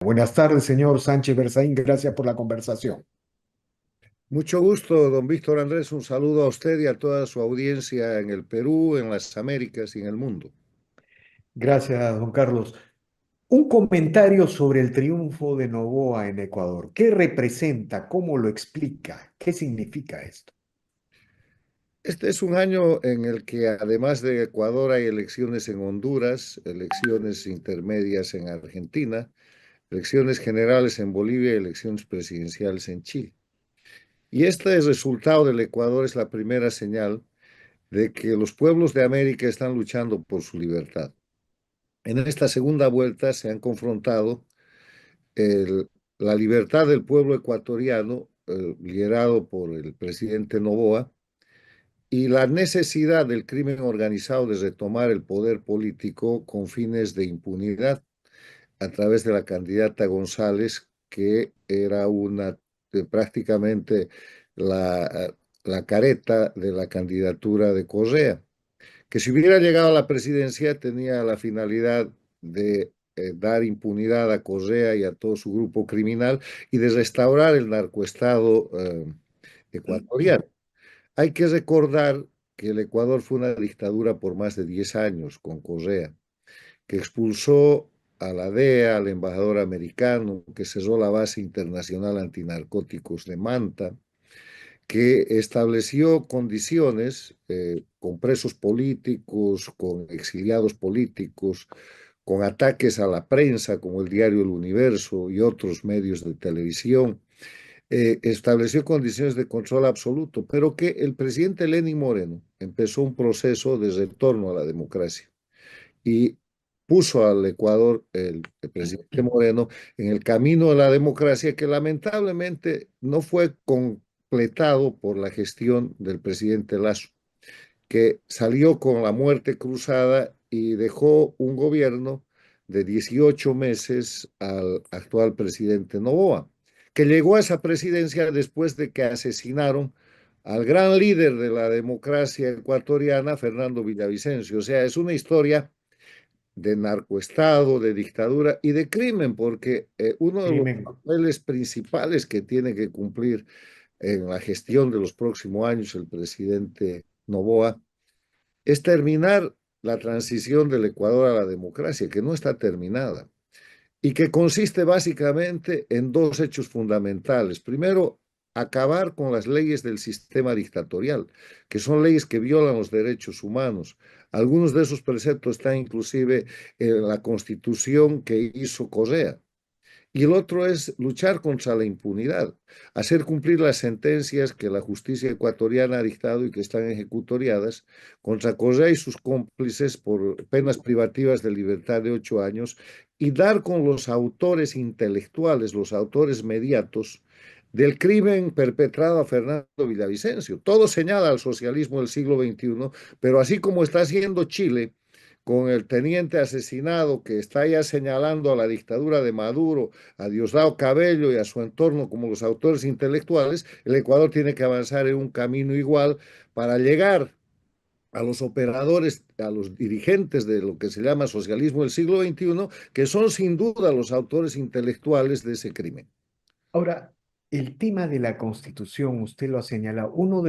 Buenas tardes, señor Sánchez Berzaín. Gracias por la conversación. Mucho gusto, don Víctor Andrés. Un saludo a usted y a toda su audiencia en el Perú, en las Américas y en el mundo. Gracias, don Carlos. Un comentario sobre el triunfo de Noboa en Ecuador. ¿Qué representa? ¿Cómo lo explica? ¿Qué significa esto? Este es un año en el que además de Ecuador hay elecciones en Honduras, elecciones intermedias en Argentina, elecciones generales en Bolivia y elecciones presidenciales en Chile. Y este resultado del Ecuador es la primera señal de que los pueblos de América están luchando por su libertad. En esta segunda vuelta se han confrontado el- la libertad del pueblo ecuatoriano, liderado por el presidente Noboa, y la necesidad del crimen organizado de retomar el poder político con fines de impunidad a través de la candidata González, que era prácticamente la careta de la candidatura de Correa, que si hubiera llegado a la presidencia tenía la finalidad de dar impunidad a Correa y a todo su grupo criminal y de restaurar el narcoestado ecuatoriano. Hay que recordar que el Ecuador fue una dictadura por más de 10 años con Correa, que expulsó a la DEA, al embajador americano, que cerró la base internacional antinarcóticos de Manta, que estableció condiciones con presos políticos, con exiliados políticos, con ataques a la prensa como el diario El Universo y otros medios de televisión, estableció condiciones de control absoluto, pero que el presidente Lenín Moreno empezó un proceso de retorno a la democracia y puso al Ecuador, el presidente Moreno, en el camino de la democracia que lamentablemente no fue completado por la gestión del presidente Lasso, que salió con la muerte cruzada y dejó un gobierno de 18 meses al actual presidente Noboa, que llegó a esa presidencia después de que asesinaron al gran líder de la democracia ecuatoriana, Fernando Villavicencio. O sea, es una historia de narcoestado, de dictadura y de crimen, porque uno de los Crimen. papeles principales que tiene que cumplir en la gestión de los próximos años el presidente Noboa es terminar la transición del Ecuador a la democracia, que no está terminada y que consiste básicamente en dos hechos fundamentales. Primero, acabar con las leyes del sistema dictatorial, que son leyes que violan los derechos humanos. Algunos de esos preceptos están inclusive en la constitución que hizo Correa. Y el otro es luchar contra la impunidad, hacer cumplir las sentencias que la justicia ecuatoriana ha dictado y que están ejecutoriadas contra Correa y sus cómplices por penas privativas de libertad de 8 años y dar con los autores intelectuales, los autores mediatos del crimen perpetrado a Fernando Villavicencio. Todo señala al socialismo del siglo XXI, pero así como está haciendo Chile, con el teniente asesinado que está ya señalando a la dictadura de Maduro, a Diosdado Cabello y a su entorno como los autores intelectuales, el Ecuador tiene que avanzar en un camino igual para llegar a los operadores, a los dirigentes de lo que se llama socialismo del siglo XXI, que son sin duda los autores intelectuales de ese crimen. Ahora, el tema de la Constitución, usted lo ha señalado, una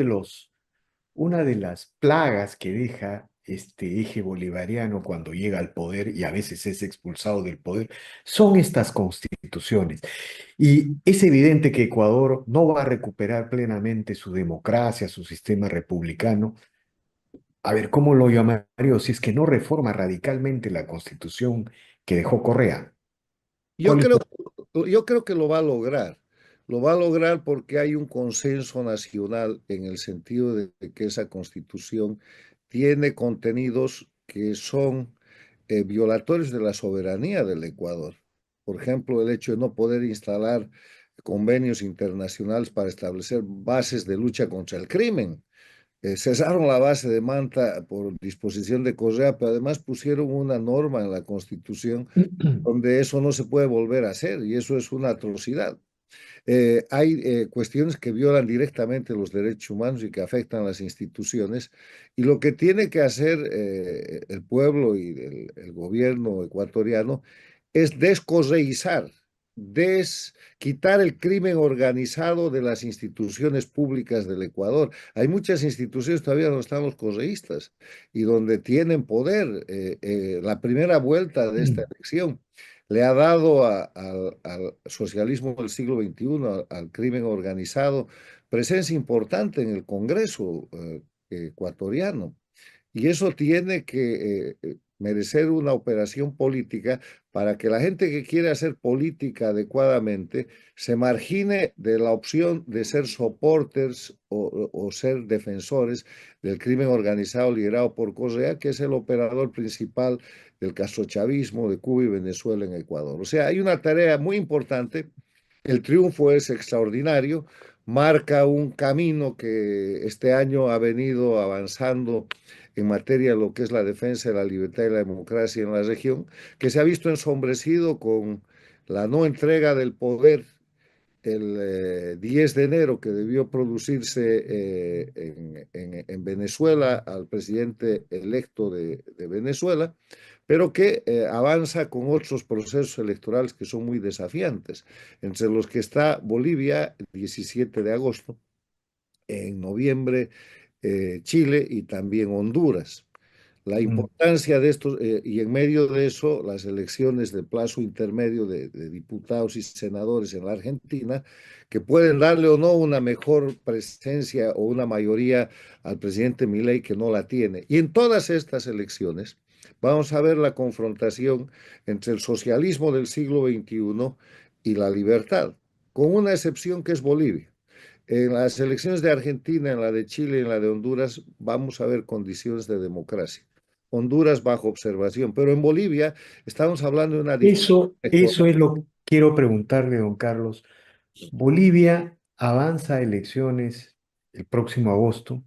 de las plagas que deja este eje bolivariano cuando llega al poder y a veces es expulsado del poder, son estas constituciones. Y es evidente que Ecuador no va a recuperar plenamente su democracia, su sistema republicano. A ver, ¿cómo lo llamaría si es que no reforma radicalmente la constitución que dejó Correa? Yo ¿Cuál es? creo, yo creo que lo va a lograr. Lo va a lograr porque hay un consenso nacional en el sentido de que esa constitución tiene contenidos que son violatorios de la soberanía del Ecuador. Por ejemplo, el hecho de no poder instalar convenios internacionales para establecer bases de lucha contra el crimen. Cesaron la base de Manta por disposición de Correa, pero además pusieron una norma en la Constitución donde eso no se puede volver a hacer y eso es una atrocidad. Hay cuestiones que violan directamente los derechos humanos y que afectan a las instituciones y lo que tiene que hacer el pueblo y el gobierno ecuatoriano es descorreizar quitar el crimen organizado de las instituciones públicas del Ecuador. Hay muchas instituciones todavía donde están los correístas y donde tienen poder. La primera vuelta de esta elección le ha dado al socialismo del siglo XXI, al crimen organizado, presencia importante en el Congreso ecuatoriano. Y eso tiene que merecer una operación política para que la gente que quiere hacer política adecuadamente se margine de la opción de ser soporters o ser defensores del crimen organizado liderado por Correa, que es el operador principal del castrochavismo de Cuba y Venezuela en Ecuador. O sea, hay una tarea muy importante. El triunfo es extraordinario, marca un camino que este año ha venido avanzando en materia de lo que es la defensa de la libertad y la democracia en la región, que se ha visto ensombrecido con la no entrega del poder el 10 de enero, que debió producirse en Venezuela al presidente electo de Venezuela, pero que avanza con otros procesos electorales que son muy desafiantes, entre los que está Bolivia, el 17 de agosto, en noviembre Chile y también Honduras. La Mm. importancia de estos, y en medio de eso, las elecciones de plazo intermedio de diputados y senadores en la Argentina, que pueden darle o no una mejor presencia o una mayoría al presidente Milei que no la tiene. Y en todas estas elecciones vamos a ver la confrontación entre el socialismo del siglo XXI y la libertad, con una excepción que es Bolivia. En las elecciones de Argentina, en la de Chile y en la de Honduras, vamos a ver condiciones de democracia. Honduras bajo observación, pero en Bolivia estamos hablando de una dictadura Eso electoral. es lo que quiero preguntarle, don Carlos. Bolivia avanza a elecciones el próximo agosto,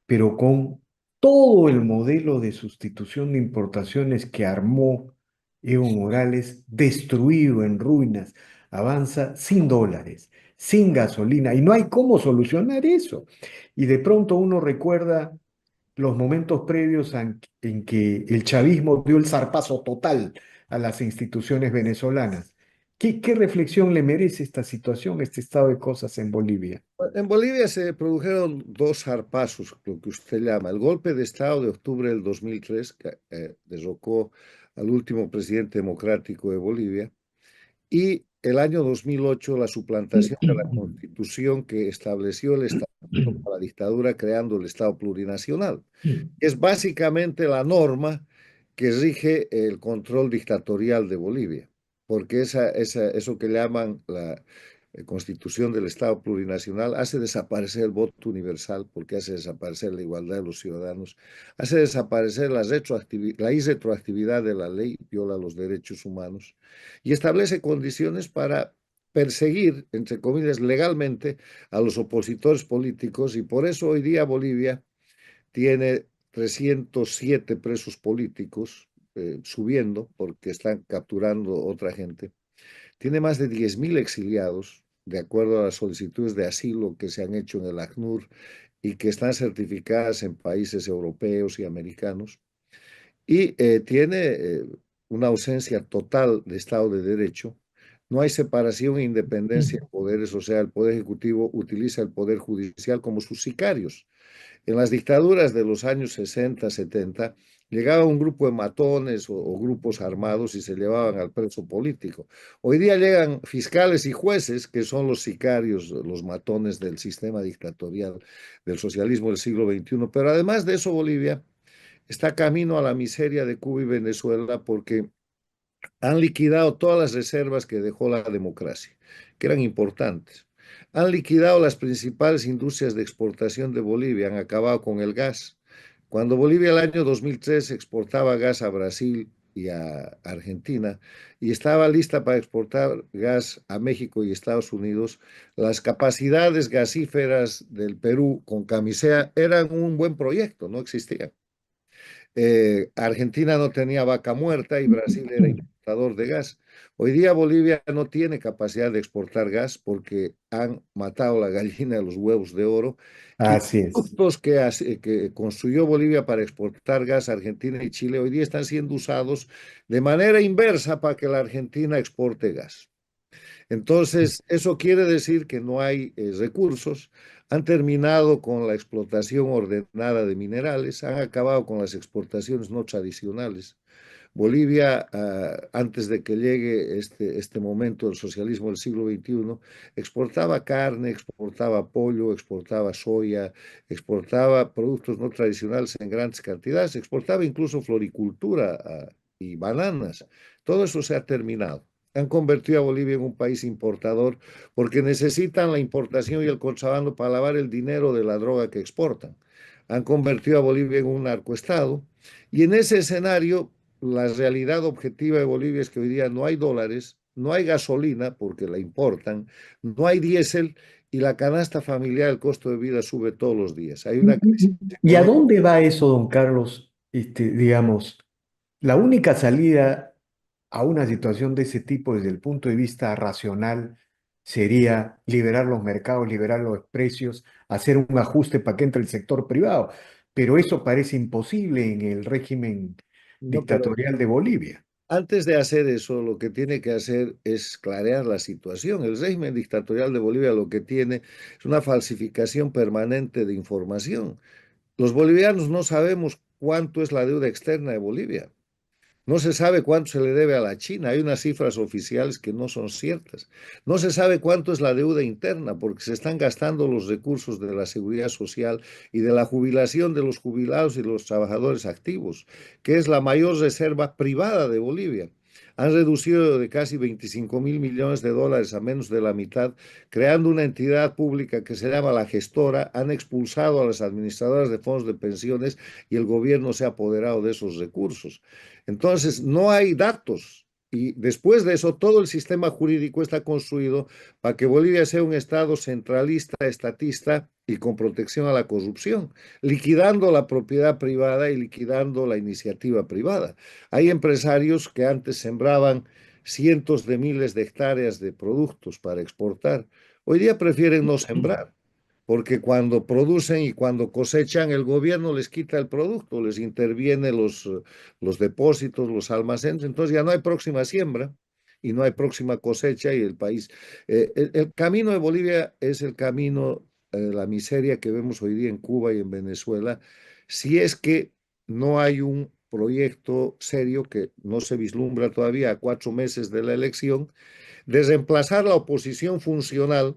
pero con todo el modelo de sustitución de importaciones que armó Evo Morales destruido en ruinas, avanza sin dólares, sin gasolina, y no hay cómo solucionar eso. Y de pronto uno recuerda los momentos previos en que el chavismo dio el zarpazo total a las instituciones venezolanas. ¿Qué reflexión le merece esta situación, este estado de cosas en Bolivia? En Bolivia se produjeron dos zarpazos, lo que usted llama. El golpe de Estado de octubre del 2003, que derrocó al último presidente democrático de Bolivia, y el año 2008 la suplantación de la constitución que estableció el Estado para la dictadura, creando el Estado plurinacional. Es básicamente la norma que rige el control dictatorial de Bolivia, porque eso que llaman la constitución del Estado plurinacional hace desaparecer el voto universal, porque hace desaparecer la igualdad de los ciudadanos, hace desaparecer la irretroactividad de la ley, viola los derechos humanos y establece condiciones para perseguir, entre comillas, legalmente a los opositores políticos, y por eso hoy día Bolivia tiene 307 presos políticos, subiendo porque están capturando otra gente. Tiene más de 10.000 exiliados, de acuerdo a las solicitudes de asilo que se han hecho en el ACNUR y que están certificadas en países europeos y americanos. Y tiene una ausencia total de Estado de Derecho. No hay separación e independencia de poderes, o sea, el Poder Ejecutivo utiliza el Poder Judicial como sus sicarios. En las dictaduras de los años 60, 70, llegaba un grupo de matones o grupos armados y se llevaban al preso político. Hoy día llegan fiscales y jueces, que son los sicarios, los matones del sistema dictatorial del socialismo del siglo XXI. Pero además de eso, Bolivia está camino a la miseria de Cuba y Venezuela porque han liquidado todas las reservas que dejó la democracia, que eran importantes. Han liquidado las principales industrias de exportación de Bolivia, han acabado con el gas. Cuando Bolivia el año 2003 exportaba gas a Brasil y a Argentina y estaba lista para exportar gas a México y Estados Unidos, las capacidades gasíferas del Perú con Camisea eran un buen proyecto, no existían. Argentina no tenía vaca muerta y Brasil era importador de gas. Hoy día Bolivia no tiene capacidad de exportar gas porque han matado la gallina de los huevos de oro. Y Así los es. ductos que construyó Bolivia para exportar gas a Argentina y Chile hoy día están siendo usados de manera inversa para que la Argentina exporte gas. Entonces, eso quiere decir que no hay recursos, han terminado con la explotación ordenada de minerales, han acabado con las exportaciones no tradicionales. Bolivia, antes de que llegue este momento del socialismo del siglo XXI, exportaba carne, exportaba pollo, exportaba soya, exportaba productos no tradicionales en grandes cantidades, exportaba incluso floricultura, y bananas. Todo eso se ha terminado. Han convertido a Bolivia en un país importador porque necesitan la importación y el contrabando para lavar el dinero de la droga que exportan. Han convertido a Bolivia en un narcoestado y en ese escenario la realidad objetiva de Bolivia es que hoy día no hay dólares, no hay gasolina porque la importan, no hay diésel y la canasta familiar, el costo de vida sube todos los días. Hay una crisis ¿Y a económica. dónde va eso, don Carlos? Digamos, la única salida a una situación de ese tipo desde el punto de vista racional sería liberar los mercados, liberar los precios, hacer un ajuste para que entre el sector privado. Pero eso parece imposible en el régimen No, pero dictatorial de Bolivia. antes de hacer eso, lo que tiene que hacer es clarear la situación. El régimen dictatorial de Bolivia lo que tiene es una falsificación permanente de información. Los bolivianos no sabemos cuánto es la deuda externa de Bolivia. No se sabe cuánto se le debe a la China. Hay unas cifras oficiales que no son ciertas. No se sabe cuánto es la deuda interna porque se están gastando los recursos de la seguridad social y de la jubilación de los jubilados y los trabajadores activos, que es la mayor reserva privada de Bolivia. Han reducido de casi 25.000 millones de dólares a menos de la mitad, creando una entidad pública que se llama la gestora. Han expulsado a las administradoras de fondos de pensiones y el gobierno se ha apoderado de esos recursos. Entonces, no hay datos. Y después de eso, todo el sistema jurídico está construido para que Bolivia sea un Estado centralista, estatista y con protección a la corrupción, liquidando la propiedad privada y liquidando la iniciativa privada. Hay empresarios que antes sembraban cientos de miles de hectáreas de productos para exportar. Hoy día prefieren no sembrar porque cuando producen y cuando cosechan, el gobierno les quita el producto, les interviene los depósitos, los almacenes, entonces ya no hay próxima siembra y no hay próxima cosecha y el país. El camino de Bolivia es el camino de la miseria que vemos hoy día en Cuba y en Venezuela, si es que no hay un proyecto serio que no se vislumbra todavía a 4 meses de la elección, de reemplazar la oposición funcional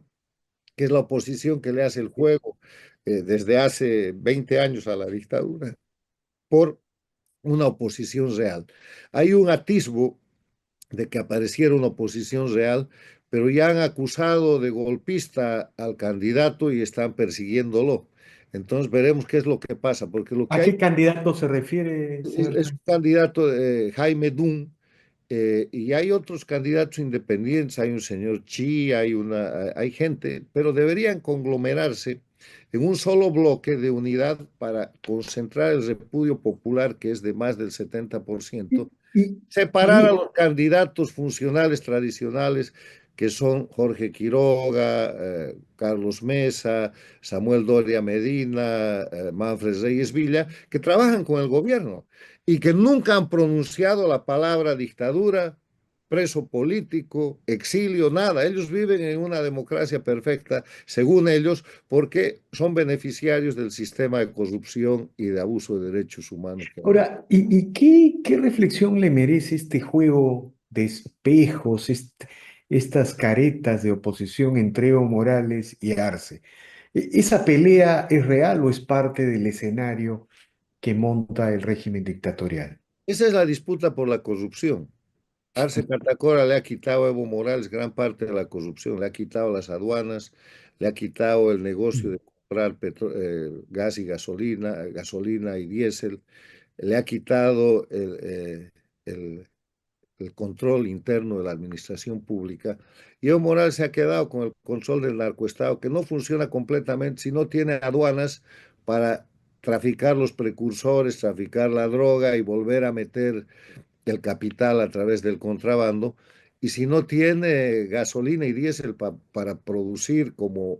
que es la oposición que le hace el juego desde hace 20 años a la dictadura, por una oposición real. Hay un atisbo de que apareciera una oposición real, pero ya han acusado de golpista al candidato y están persiguiéndolo. Entonces veremos qué es lo que pasa, porque lo que ¿A hay qué candidato se refiere, señor es un Sánchez? candidato, Jaime Dunn, y hay otros candidatos independientes, hay un señor Chi, hay gente, pero deberían conglomerarse en un solo bloque de unidad para concentrar el repudio popular, que es de más del 70%, Y, separar a y, los candidatos funcionales tradicionales, que son Jorge Quiroga, Carlos Mesa, Samuel Doria Medina, Manfred Reyes Villa, que trabajan con el gobierno y que nunca han pronunciado la palabra dictadura, preso político, exilio, nada. Ellos viven en una democracia perfecta, según ellos, porque son beneficiarios del sistema de corrupción y de abuso de derechos humanos que hay. Ahora, ¿y qué reflexión le merece este juego de espejos, estas caretas de oposición entre Evo Morales y Arce? ¿Esa pelea es real o es parte del escenario que monta el régimen dictatorial? Esa es la disputa por la corrupción. Arce Catacora le ha quitado a Evo Morales gran parte de la corrupción, le ha quitado las aduanas, le ha quitado el negocio de comprar gas y gasolina, gasolina y diésel, le ha quitado el control interno de la administración pública. Y Evo Morales se ha quedado con el control del narcoestado, que no funciona completamente si no tiene aduanas para traficar los precursores, traficar la droga y volver a meter el capital a través del contrabando, y si no tiene gasolina y diésel para producir como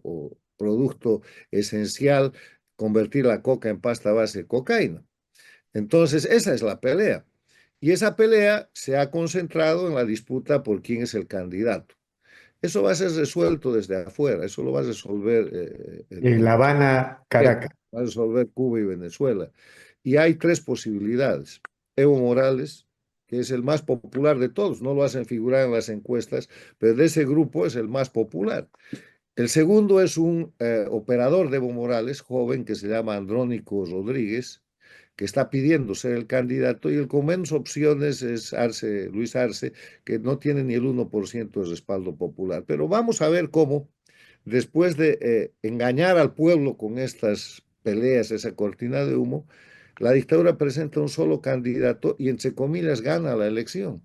producto esencial, convertir la coca en pasta base de cocaína. Entonces, esa es la pelea. Y esa pelea se ha concentrado en la disputa por quién es el candidato. Eso va a ser resuelto desde afuera, eso lo va a resolver La Habana, Caracas. va a resolver Cuba y Venezuela. Y hay tres posibilidades. Evo Morales, que es el más popular de todos, no lo hacen figurar en las encuestas, pero de ese grupo es el más popular. El segundo es un operador de Evo Morales, joven, que se llama Andrónico Rodríguez, que está pidiendo ser el candidato, y el con menos opciones es Arce, Luis Arce, que no tiene ni el 1% de respaldo popular. Pero vamos a ver cómo, después de engañar al pueblo con estas peleas, esa cortina de humo, la dictadura presenta un solo candidato y, entre comillas, gana la elección.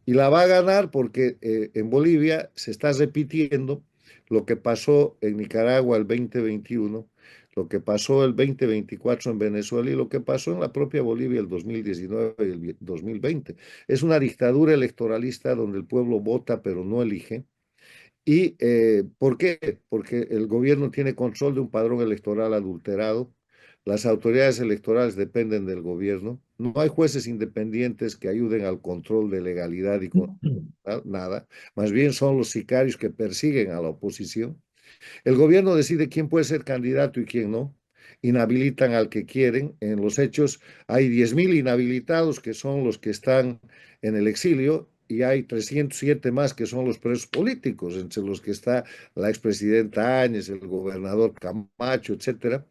Y la va a ganar porque en Bolivia se está repitiendo lo que pasó en Nicaragua el 2021, lo que pasó el 2024 en Venezuela y lo que pasó en la propia Bolivia el 2019 y el 2020. Es una dictadura electoralista donde el pueblo vota pero no elige. ¿Y por qué? Porque el gobierno tiene control de un padrón electoral adulterado. Las autoridades electorales dependen del gobierno. No hay jueces independientes que ayuden al control de legalidad y nada. Más bien son los sicarios que persiguen a la oposición. El gobierno decide quién puede ser candidato y quién no. Inhabilitan al que quieren. En los hechos hay 10.000 inhabilitados que son los que están en el exilio y hay 307 más que son los presos políticos, entre los que está la expresidenta Áñez, el gobernador Camacho, etcétera.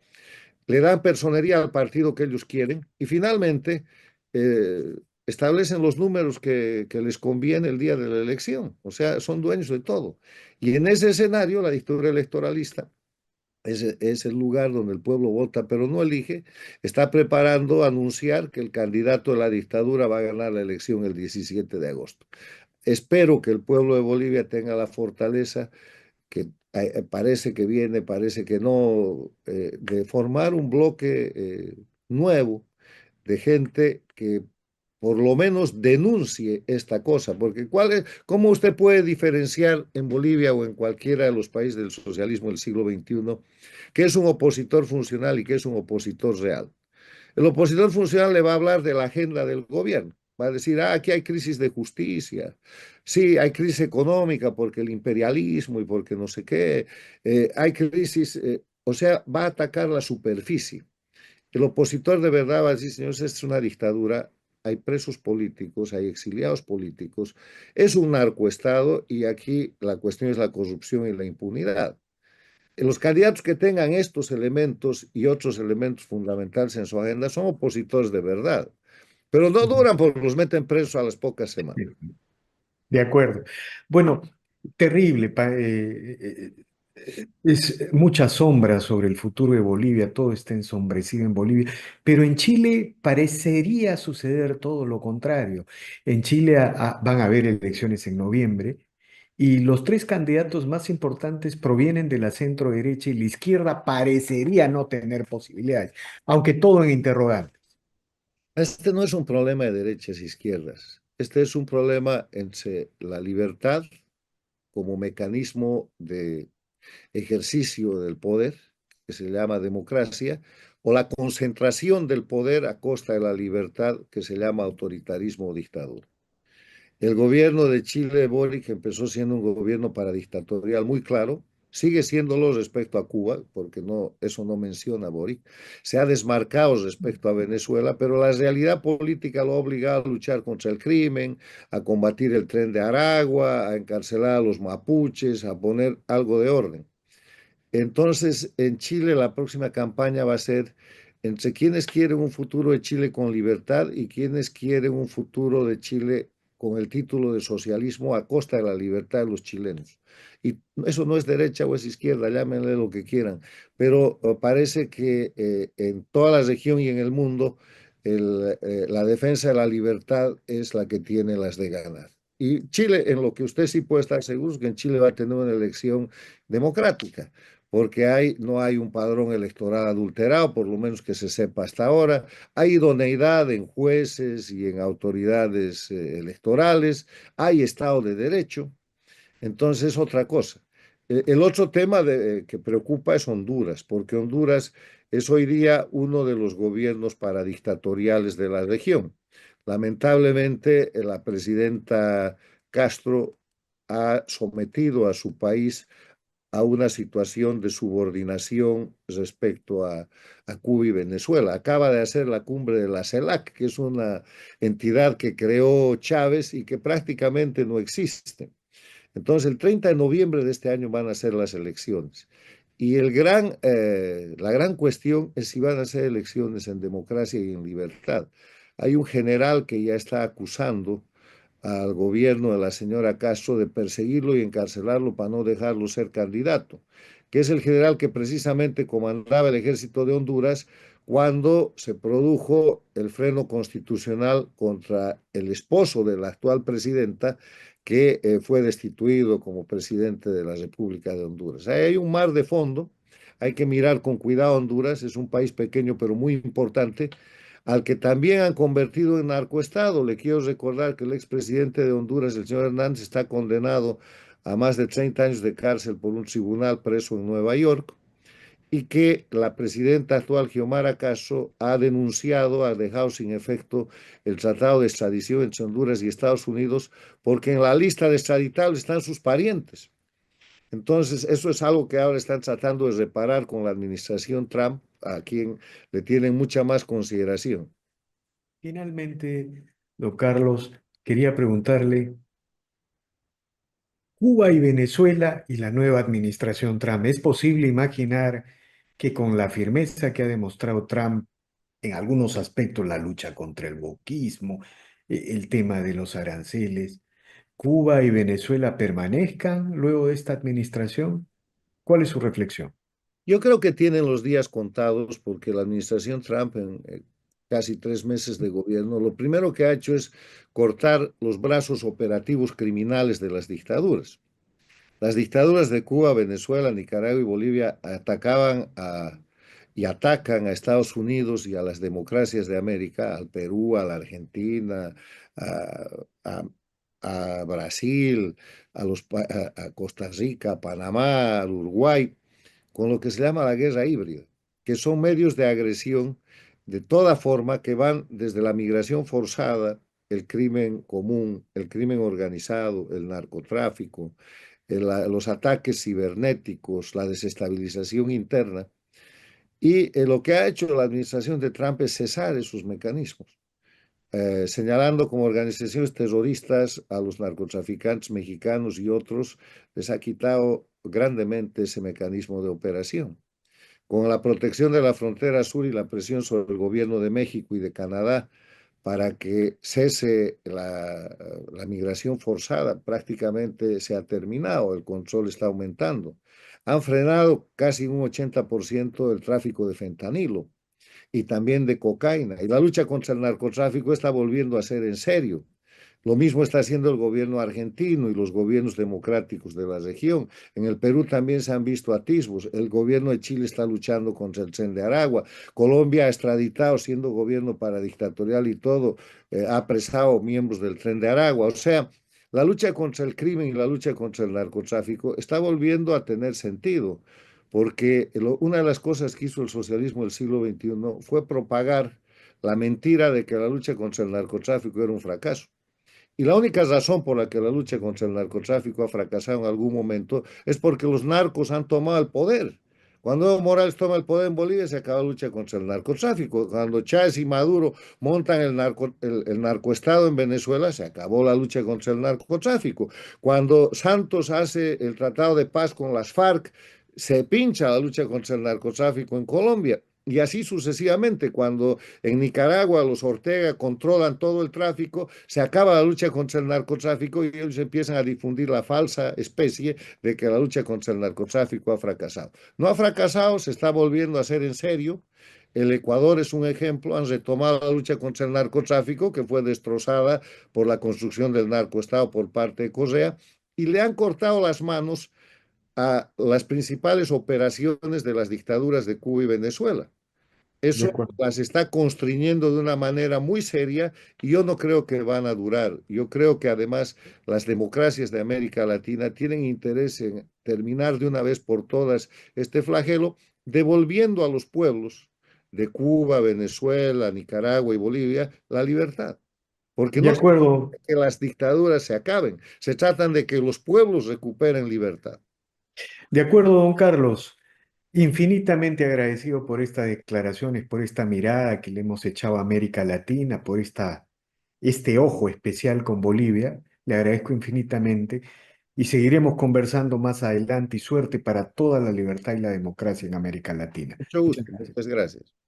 Le dan personería al partido que ellos quieren y finalmente eh, establecen los números que les conviene el día de la elección. O sea, son dueños de todo. Y en ese escenario, la dictadura electoralista es el lugar donde el pueblo vota, pero no elige, está preparando anunciar que el candidato de la dictadura va a ganar la elección el 17 de agosto. Espero que el pueblo de Bolivia tenga la fortaleza que parece que viene, parece que no, de formar un bloque nuevo de gente que por lo menos denuncie esta cosa, porque ¿cómo usted puede diferenciar en Bolivia o en cualquiera de los países del socialismo del siglo XXI qué es un opositor funcional y qué es un opositor real? El opositor funcional le va a hablar de la agenda del gobierno. Va a decir, aquí hay crisis de justicia, sí, hay crisis económica porque el imperialismo y porque no sé qué, hay crisis, o sea, va a atacar la superficie. El opositor de verdad va a decir, señores, esta es una dictadura, hay presos políticos, hay exiliados políticos, es un narcoestado y aquí la cuestión es la corrupción y la impunidad. Los candidatos que tengan estos elementos y otros elementos fundamentales en su agenda son opositores de verdad, pero no duran porque los meten presos a las pocas semanas. De acuerdo. Bueno, terrible. Es mucha sombra sobre el futuro de Bolivia, todo está ensombrecido en Bolivia, pero en Chile parecería suceder todo lo contrario. En Chile van a haber elecciones en noviembre y los tres candidatos más importantes provienen de la centro derecha y la izquierda parecería no tener posibilidades, aunque todo en interrogante. Este no es un problema de derechas e izquierdas, este es un problema entre la libertad como mecanismo de ejercicio del poder, que se llama democracia, o la concentración del poder a costa de la libertad, que se llama autoritarismo o dictadura. El gobierno de Chile, Boric, empezó siendo un gobierno paradictatorial muy claro, sigue siéndolo respecto a Cuba, porque no, eso no menciona Boric, se ha desmarcado respecto a Venezuela, pero la realidad política lo ha obligado a luchar contra el crimen, a combatir el tren de Aragua, a encarcelar a los mapuches, a poner algo de orden. Entonces, en Chile la próxima campaña va a ser entre quienes quieren un futuro de Chile con libertad y quienes quieren un futuro de Chile con el título de socialismo a costa de la libertad de los chilenos. Y eso no es derecha o es izquierda, llámenle lo que quieran, pero parece que en toda la región y en el mundo la defensa de la libertad es la que tiene las de ganar. Y Chile, en lo que usted sí puede estar seguro, es que en Chile va a tener una elección democrática porque no hay un padrón electoral adulterado, por lo menos que se sepa hasta ahora. Hay idoneidad en jueces y en autoridades electorales, hay Estado de Derecho, entonces otra cosa. El otro tema que preocupa es Honduras, porque Honduras es hoy día uno de los gobiernos paradictatoriales de la región. Lamentablemente, la presidenta Castro ha sometido a su país a una situación de subordinación respecto a Cuba y Venezuela. Acaba de hacer la cumbre de la CELAC, que es una entidad que creó Chávez y que prácticamente no existe. Entonces, el 30 de noviembre de este año van a ser las elecciones. Y la gran cuestión es si van a ser elecciones en democracia y en libertad. Hay un general que ya está acusando al gobierno de la señora Castro de perseguirlo y encarcelarlo para no dejarlo ser candidato, que es el general que precisamente comandaba el ejército de Honduras cuando se produjo el freno constitucional contra el esposo de la actual presidenta, que fue destituido como presidente de la República de Honduras. Ahí hay un mar de fondo, hay que mirar con cuidado Honduras, es un país pequeño pero muy importante, al que también han convertido en narcoestado. Le quiero recordar que el expresidente de Honduras, el señor Hernández, está condenado a más de 30 años de cárcel por un tribunal preso en Nueva York, y que la presidenta actual, Xiomara Castro, ha denunciado, ha dejado sin efecto el tratado de extradición entre Honduras y Estados Unidos, porque en la lista de extraditables están sus parientes. Entonces, eso es algo que ahora están tratando de reparar con la administración Trump, a quien le tienen mucha más consideración. Finalmente, don Carlos, quería preguntarle, Cuba y Venezuela y la nueva administración Trump, ¿es posible imaginar que con la firmeza que ha demostrado Trump en algunos aspectos, la lucha contra el wokismo, el tema de los aranceles, Cuba y Venezuela permanezcan luego de esta administración? ¿Cuál es su reflexión? Yo creo que tienen los días contados porque la administración Trump en casi 3 meses de gobierno, lo primero que ha hecho es cortar los brazos operativos criminales de las dictaduras. Las dictaduras de Cuba, Venezuela, Nicaragua y Bolivia y atacan a Estados Unidos y a las democracias de América, al Perú, a la Argentina, a, a- a Brasil, a Costa Rica, a Panamá, al Uruguay, con lo que se llama la guerra híbrida, que son medios de agresión de toda forma que van desde la migración forzada, el crimen común, el crimen organizado, el narcotráfico, los ataques cibernéticos, la desestabilización interna. Y lo que ha hecho la administración de Trump es cesar esos mecanismos, señalando como organizaciones terroristas a los narcotraficantes mexicanos y otros, les ha quitado grandemente ese mecanismo de operación. Con la protección de la frontera sur y la presión sobre el gobierno de México y de Canadá para que cese la migración forzada, prácticamente se ha terminado, el control está aumentando. Han frenado casi un 80% del tráfico de fentanilo y también de cocaína. Y la lucha contra el narcotráfico está volviendo a ser en serio. Lo mismo está haciendo el gobierno argentino y los gobiernos democráticos de la región. En el Perú también se han visto atisbos. El gobierno de Chile está luchando contra el Tren de Aragua. Colombia ha extraditado, siendo gobierno paradictatorial y todo, ha apresado miembros del Tren de Aragua. O sea, la lucha contra el crimen y la lucha contra el narcotráfico está volviendo a tener sentido, porque una de las cosas que hizo el socialismo del siglo XXI fue propagar la mentira de que la lucha contra el narcotráfico era un fracaso. Y la única razón por la que la lucha contra el narcotráfico ha fracasado en algún momento es porque los narcos han tomado el poder. Cuando Evo Morales toma el poder en Bolivia, se acaba la lucha contra el narcotráfico. Cuando Chávez y Maduro montan el narcoestado en Venezuela, se acabó la lucha contra el narcotráfico. Cuando Santos hace el tratado de paz con las FARC, se pincha la lucha contra el narcotráfico en Colombia. Y así sucesivamente, cuando en Nicaragua los Ortega controlan todo el tráfico, se acaba la lucha contra el narcotráfico y ellos empiezan a difundir la falsa especie de que la lucha contra el narcotráfico ha fracasado. No ha fracasado, se está volviendo a hacer en serio. El Ecuador es un ejemplo, han retomado la lucha contra el narcotráfico, que fue destrozada por la construcción del narcoestado por parte de Correa, y le han cortado las manos a las principales operaciones de las dictaduras de Cuba y Venezuela. De Eso acuerdo. las está constriñendo de una manera muy seria y yo no creo que van a durar. Yo creo que además las democracias de América Latina tienen interés en terminar de una vez por todas este flagelo, devolviendo a los pueblos de Cuba, Venezuela, Nicaragua y Bolivia la libertad. porque De no se trata acuerdo, de que las dictaduras se acaben, se tratan de que los pueblos recuperen libertad. de acuerdo, don Carlos. Infinitamente agradecido por estas declaraciones, por esta mirada que le hemos echado a América Latina, por este ojo especial con Bolivia. Le agradezco infinitamente y seguiremos conversando más adelante y suerte para toda la libertad y la democracia en América Latina. Mucho Muchas gusto, gracias. muchas gracias.